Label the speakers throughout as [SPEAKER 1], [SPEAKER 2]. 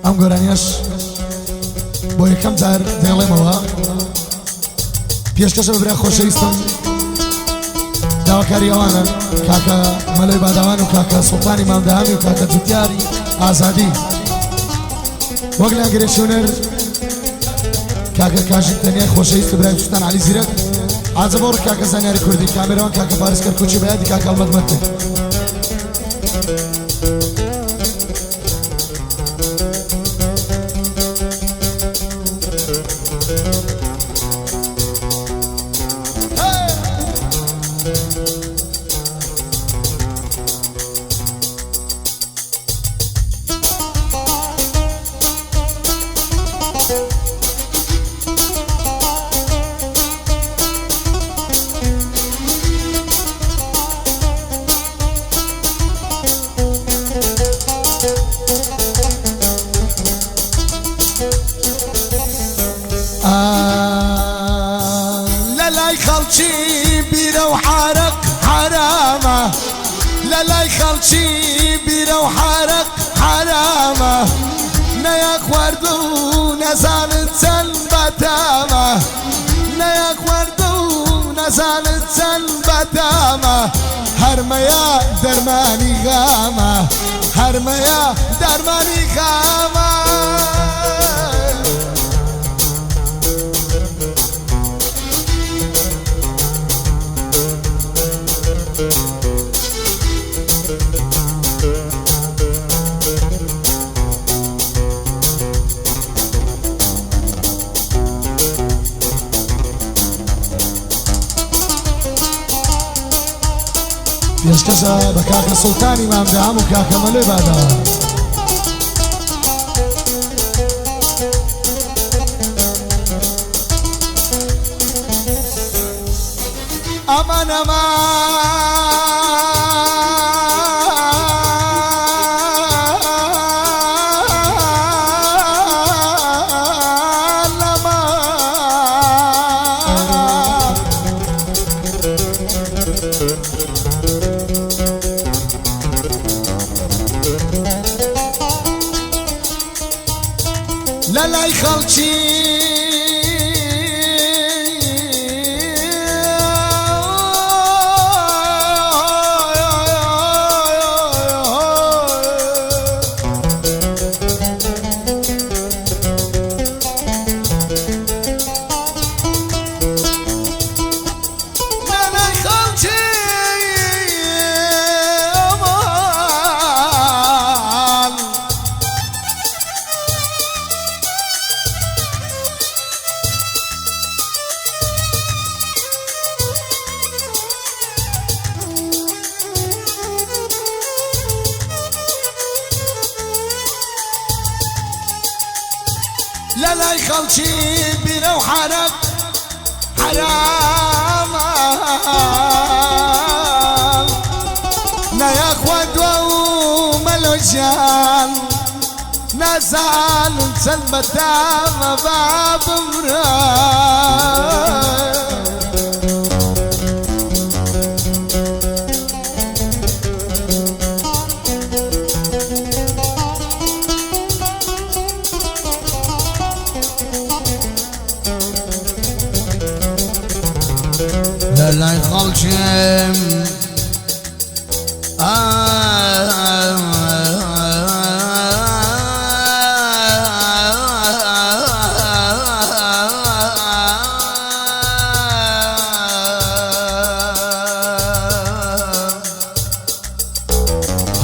[SPEAKER 1] ئەم گۆرانیەش بۆ یەکەم جار دێڵێمەوە پێشکەشە بەبرای خۆشەویستم داواکاری ئەوانە کاکە مەلەی باداوان و کاکە سوڵتانی مامدەهامی و کاکە جوتیاری ئازادی وەک لە گرێشونەر کاکە کاژی تەنیای خۆشەویست و برای کوردستان عەلی زیرەک عاجبەوڕ کاکە زانیاری کوردی کامێرەوان کاکە پارێزکەر کوچی بەیادی کاکە ئەڵمەتمەتێ للاي خلشي بيرة وحرق حرامة للاي خلشي بيرة وحرق حرامة نياك وردو نزالت سلبتامة نياك وردو نزالت سلبتامة هرميا درماني غامة هرميا درماني غامة پێشکەشە بە کاکە سوڵتانی مامدەهام و کاکە مەلەی باداوان ئەمان للاي خلشي للاي خلشي بيرة وحرق حرامة نياك ودوا وملوشان نزال سلبتامة باب مراد للاي خلشم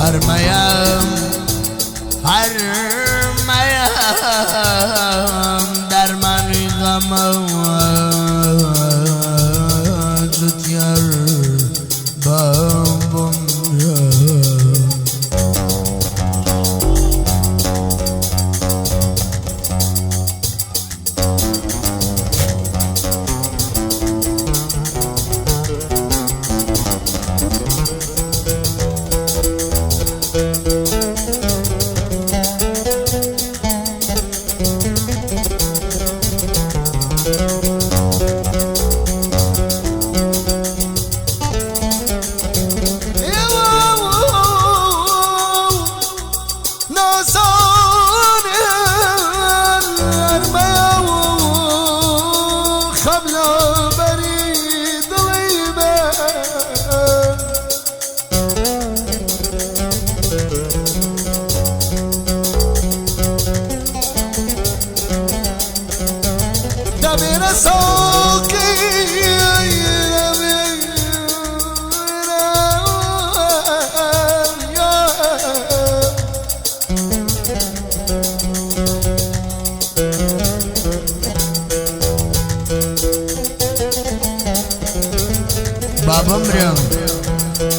[SPEAKER 1] هرميام هرميام درماني غمام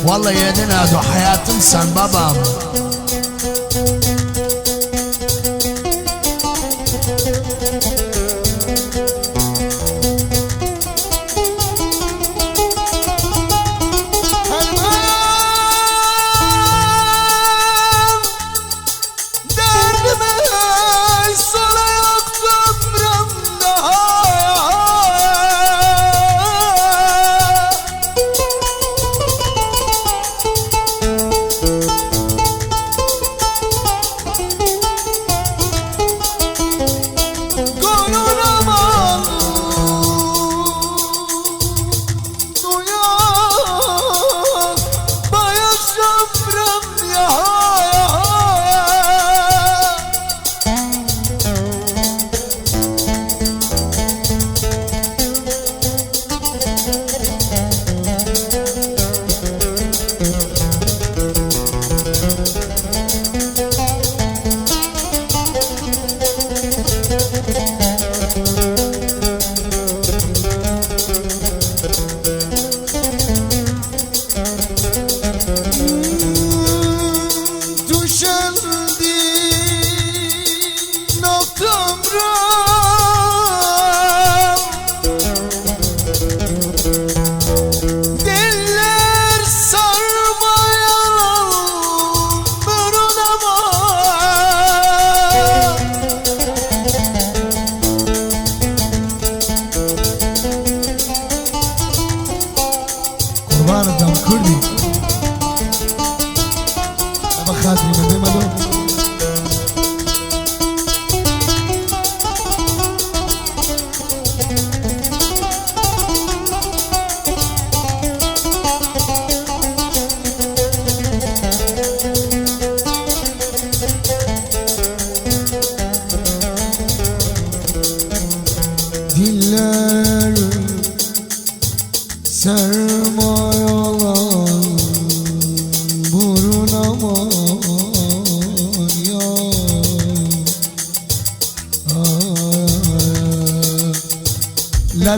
[SPEAKER 2] Vallahi yedin adu hayatımsan babam.
[SPEAKER 1] Kurbanım Kurdi ama Kadri'ne duymadım. Diller sermaye olan burun aman ya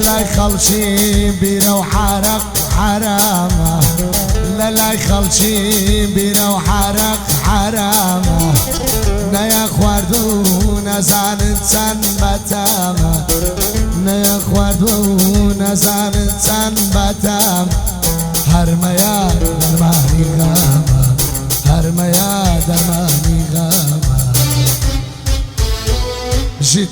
[SPEAKER 1] لا يخلشي بينا وحرق حرامه لا يخلشي بينا وحرق حرامه نيا خواردون زانتن بتامه نيا خواردون زانتن بتام هرميا درماني غامه هرميا درماني غامه جيت